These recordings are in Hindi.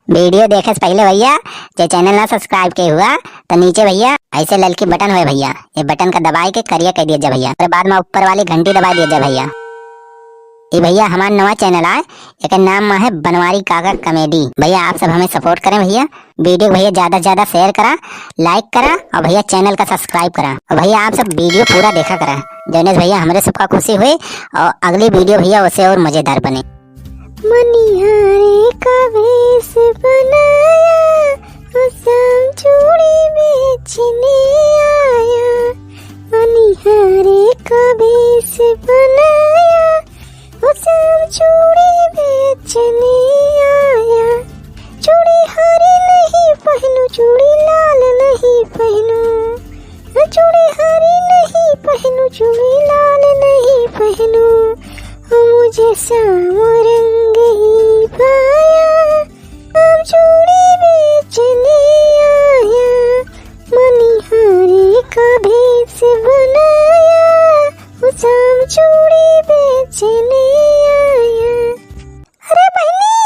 वीडियो देखे से पहले भैया जो चैनल ना सब्सक्राइब के हुआ तो नीचे भैया ऐसे ललकी बटन हुए भैया, ये बटन का दबाई के करिया कह दिया भैया। फिर बाद में ऊपर वाली घंटी दबा दिया भैया। ये भैया हमारा नवा चैनल है, एक नाम है बनवारी काका कॉमेडी। भैया आप सब हमें सपोर्ट करें भैया, वीडियो भैया ज्यादा से ज्यादा शेयर करा, लाइक करा और भैया चैनल का सब्सक्राइब करा। और भैया आप सब वीडियो पूरा देखा करा, जौने भैया हमारे सबका खुशी हुई और अगली वीडियो भैया उसे और मजेदार बने। मनिहारे का भेष बनाया, असम चूड़ी बेचने आया। मनिहारे का भेष बनाया, असम चूड़ी बेचने आया। चूड़ी हरी नहीं पहनू, चूड़ी लाल नहीं पहनू, चूड़ी हरी नहीं पहनू, चूड़ी लाल नहीं पहनू। मुझे श्याम रंग ही पाया, अब चूड़ी बेचने आया। मनिहारे का भेष बनाया, श्याम चूड़ी बेचने आया। अरे बहनी,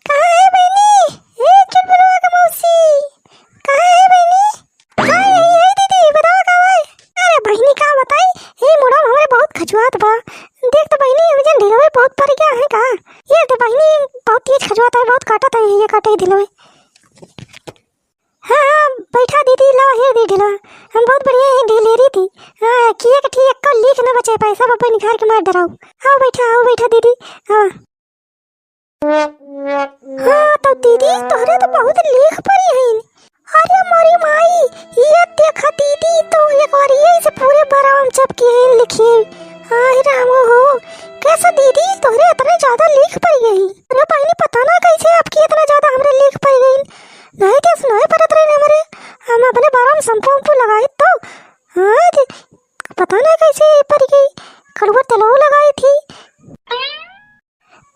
कहाँ है बहनी? चुलबुलवा का मौसी, कहाँ है बहनी? हाँ यही है दीदी, बताओ कहाँ है? अरे बहनी का बताई, ये मुड़ा हमारे बहुत खजुआत बा। देख तो बहनी मुझे ढिलवे बहुत पड़ गया है का? ये तो बहनी बहुत तेज खजुआता है, बहुत काटता है, ये काटे ढिलवे। हाँ बैठा दीदी, ला ये दी ढिलवा, हम बहुत बढ़िया है ढील ले रही थी। हाँ किए के ठीक कल लीक न बचे पैसा बब्बे निखार के मार डराओ। आओ बैठा दीदी। हाँ हाँ तो दीदी तोहरे तो बहुत लीक पड़ी है। अरे हमारी माई, ये देखा दीदी तो एक बार ये से पूरे बराम चपकी है लिखी। हाय राम हो, कैसा दीदी तोहरे इतना ज्यादा लीक पड़ गई? अरे बहनी पता ना कैसे आपकी इतना ज्यादा हमरे लीक पड़ गई। नहीं क्या सुनाई पड़त रहे हमरे, हम अपने बारों में शैम्पू लगाए तो हाँ पता ना कैसे पड़ गई। कड़वा तेलो लगाई थी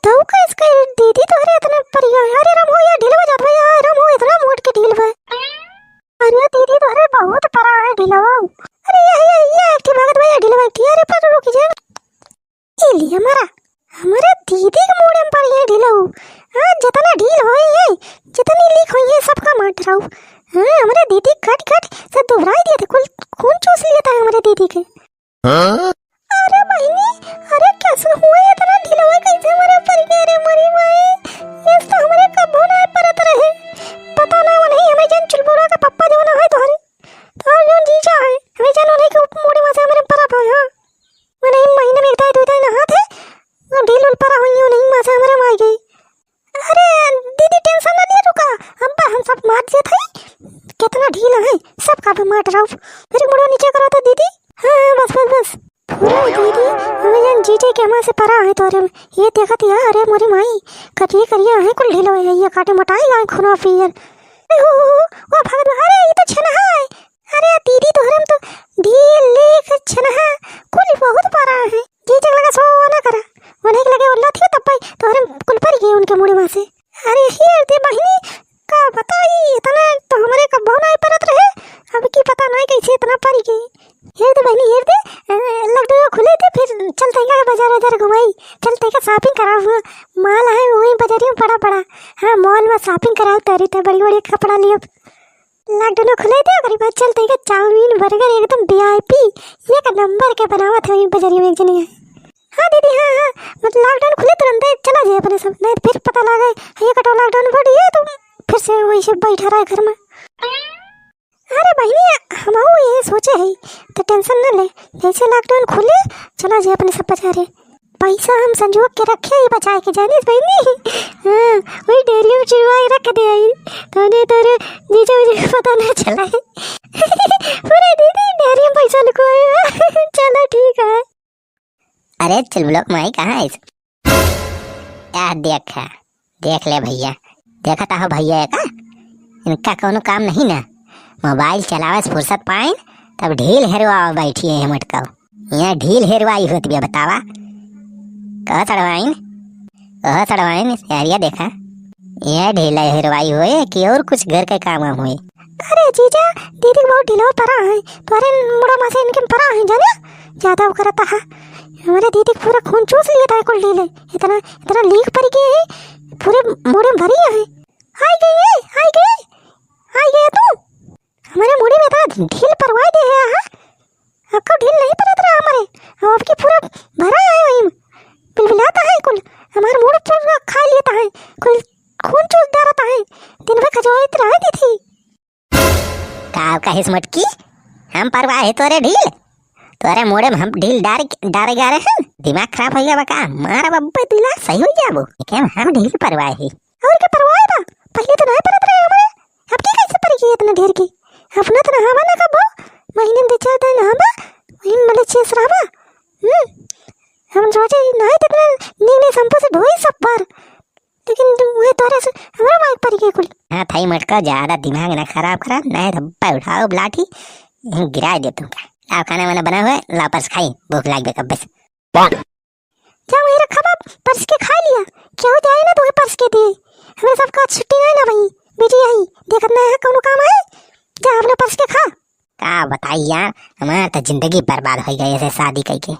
तो कैसे दीदी तोहरे इतना पड़ गया। अरे राम हो, या ढील हो जात भैया, राम हो इतना मोट के ढील है। अरे दीदी तोहरे बहुत परा है ढीलवा। अरे ये एक्टिव भागत भैया ढीलवा थी। अरे पर रुक जा, ये लिए हमारे दीदी के मुंह में पड़ गया ढीलवा। हाँ जितना ढील होई है, जितनी लीक होई है सबका मार डराओ। हाँ हमारे दीदी कट सब दुबराई दिए थे, कुल खून चूस लिया था हमारे दीदी के। अरे बहनी, अरे कैसे हुए इतना ढीला हुआ, कैसे हमारे पर गए रे मरी माई? ये तो हमारे कब होना है परत रहे, पता ना नहीं। हमें जन चुलबुला का पप्पा जो ना है तुम्हारे तो जो जीजा है, हमें जन उन्हें के मोड़े में से हमारे परत है। हां मैंने महीने में एक दाई नहा थे और ढील उल परा हुई नहीं मां से हमारे माई गई। अरे दीदी टेंशन ना लिए, रुका अब्बा हम सब मार जे थे, कितना ढीला है सब का मार डराओ। फिर मुड़ो नीचे करो तो दीदी। हां बस पूरा दीदी हमें जन जीजे के हमारे से परा है तो। अरे ये देखा थी, अरे मोरी माई कटिए करिया है कुल ढीलो है, ये काटे मोटाई गाय खुनो पियर। ओ भगत, अरे ये तो छनहा है। अरे दीदी तो हम तो ढील लेख छनहा कुल बहुत परा है। जीजे लगा सो ना करा, उन्हें लगे उल्ला थी तब भाई तो हम कुल पर गए उनके मुड़े में से। अरे ये दे बहनी का बताई, इतना तो हमारे का बहुना परत रहे, अब की पता नहीं कैसे इतना पड़ी गई। ये दे बहनी, ये दे लड्डू खुले थे, फिर चलते का बाजार घुमाई, चलते का शॉपिंग करा हुआ माल है वही बाजारी में बड़ा। हाँ मॉल में शॉपिंग कराओ तारी थे, बड़ी कपड़ा लियो, लड्डू खुले थे। अगली बात चलते का चाउमीन बर्गर एकदम VIP एक नंबर के बनावा थे वही बाजारी में एक जनी है। हाँ दीदी हाँ मतलब लॉकडाउन खुले तुरंत चला जाए अपने सब, नहीं फिर पता लगा ये कटो लॉकडाउन बढ़ी है तो फिर से वही से बैठा रहा घर में। अरे बहनी हम ये सोचे है तो टेंशन न ले, जैसे लॉकडाउन खुले चला जाए अपने सब बाजारे, पैसा हम संजोग के रखे ही बचा के जाने बहनी। हाँ वही डेयरी में चुरवा रख दे आई तो तेरे जीजे मुझे पता नहीं चला है। पूरे दीदी डेयरी में पैसा लुकाया। चलो ठीक है। अरे चुलबुला माई कहाँ है? देख ले भैया, देखा था भैया का इनका कोनो काम नहीं ना, मोबाइल चलावे से फुर्सत पाइन तब ढील हेरवा बैठी है मटका। यहाँ ढील हेरवाई होती है बतावा, कह चढ़वाइन यारिया देखा, यह ढीला हेरवाई हुए कि और कुछ घर के काम हुए। अरे जीजा दीदी बहुत ढीला परा है, तुम्हारे मुड़ा में से इनके परा है जाना ज्यादा वो करता है। हमारे दीदी पूरा खून चूस लिया था कुल ढीले, इतना लीक पड़ गए है, पूरे मुड़े भरी है। हाय ढील परवा दे है हां। आपको ढील नहीं परत रहा हमारे, हम आपकी पूरा भरा है वहीं बिलबिलाता है कुल, हमारा मूड पूरा खा लेता है कुल, खून चूसता रहता है, दिन भर खजवाइत रहती थी। का कहिस मटकी, हम परवा है तोरे ढील, तोरे मोड़े में हम ढील डारे जा रहे हैं, दिमाग खराब हो गया बका, मारा बब्बे दिला सही हो जाबो, क्या हम ढील परवा है और क्या परवाह बा, पहले तो नहीं परत रहे हमारे, अब की कैसे पर की इतना ढेर की, अपना तो हवा ना कबो, महीने में 4 दिन हवा, वही मतलब 6 रावा। हम सोचे नहीं इतना नीले शैम्पू से धोई सब बार, लेकिन वही तोरे से हमारा माइक पर के कुल। हाँ थाई मटका, ज्यादा दिमाग ना खराब करा, नहीं धब्बा उठाओ लाठी गिरा दे तुमका। लाओ खाना वाना बना हुआ है, लाओ पर्स खाई, भूख लाग गई कब से। क्या वही रखा बाप, पर्स के खा लिया, क्या हो जाए ना तुम्हें पर्स के दिए, हमें सबका छुट्टी नहीं ना भाई, बेटी आई देखत ना है कौन काम है, जा अपने पर्स के खा। का बताई यार, हमारा तो जिंदगी बर्बाद हो गई ऐसे शादी करके।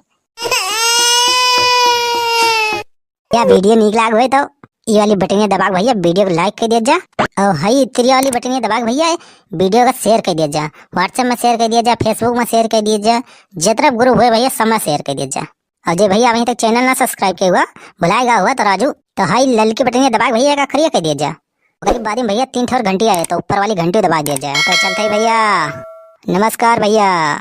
या वीडियो निक लाग हुए तो ये वाली बटन दबाओ भैया, वीडियो को लाइक कर दिया जा, और हई इतनी वाली बटन दबाओ भैया, वीडियो को शेयर कर दिया जा, व्हाट्सएप में शेयर कर दिया जा, फेसबुक में शेयर कर दिया जा, जितना ग्रुप हुए भैया सब में शेयर कर दिया जा। और जो भैया अभी तक चैनल ना सब्सक्राइब किया हुआ, भुलाएगा हुआ तो राजू, तो हई ललकी बटन दबाओ भैया का खड़िया कर दिया जा। बाद में भैया 3 ठोर घंटी आए तो ऊपर वाली घंटी दबा दिया जाए। तो चलते भैया, नमस्कार भैया।